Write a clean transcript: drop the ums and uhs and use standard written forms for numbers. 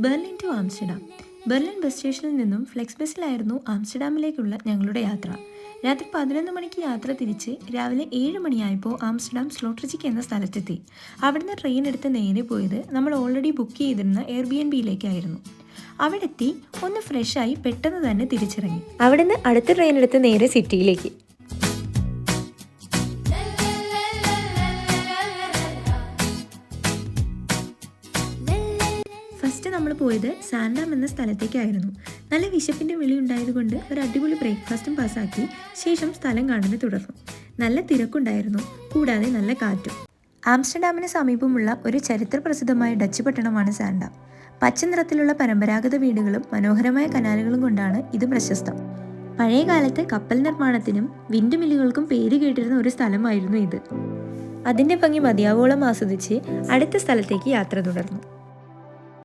Berlin to Amsterdam. Berlin bus സ്റ്റേഷനിൽ നിന്നും flex ബസ്സിലായിരുന്നു ആംസ്റ്റർഡാമിലേക്കുള്ള ഞങ്ങളുടെ യാത്ര. രാത്രി 11 മണിക്ക് യാത്ര തിരിച്ച് രാവിലെ 7 മണിയായപ്പോൾ ആംസ്റ്റർഡാം സ്ലോട്രിച്ചിക്ക് എന്ന സ്ഥലത്തെത്തി. അവിടുന്ന് ട്രെയിൻ എടുത്ത് നേരെ പോയത് നമ്മൾ ഓൾറെഡി ബുക്ക് ചെയ്തിരുന്ന എയർബിഎൻബിയിലേക്കായിരുന്നു. അവിടെ എത്തി ഒന്ന് ഫ്രഷായി പെട്ടെന്ന് തന്നെ തിരിച്ചിറങ്ങി. അവിടുന്ന് അടുത്ത ട്രെയിൻ എടുത്ത് നേരെ സിറ്റിയിലേക്ക്. ഫസ്റ്റ് നമ്മൾ പോയത് സാൻഡാം എന്ന സ്ഥലത്തേക്കായിരുന്നു. നല്ല വിശപ്പിൻ്റെ വിളി ഉണ്ടായതുകൊണ്ട് ഒരു അടിപൊളി ബ്രേക്ക്ഫാസ്റ്റും പാസ്സാക്കി ശേഷം സ്ഥലം കാണാൻ തുടർന്നു. നല്ല തിരക്കുണ്ടായിരുന്നു, കൂടാതെ നല്ല കാറ്റും. ആംസ്റ്റർഡാമിന് സമീപമുള്ള ഒരു ചരിത്ര പ്രസിദ്ധമായ ഡച്ച് പട്ടണമാണ് സാൻഡാം. പച്ച നിറത്തിലുള്ള പരമ്പരാഗത വീടുകളും മനോഹരമായ കനാലുകളും കൊണ്ടാണ് ഇത് പ്രശസ്തം. പഴയ കാലത്ത് കപ്പൽ നിർമ്മാണത്തിനും വിൻഡ് മില്ലുകൾക്കും പേര് കേട്ടിരുന്ന ഒരു സ്ഥലമായിരുന്നു ഇത്. അതിൻ്റെ ഭംഗി മതിയാവോളം ആസ്വദിച്ച് അടുത്ത സ്ഥലത്തേക്ക് യാത്ര തുടർന്നു.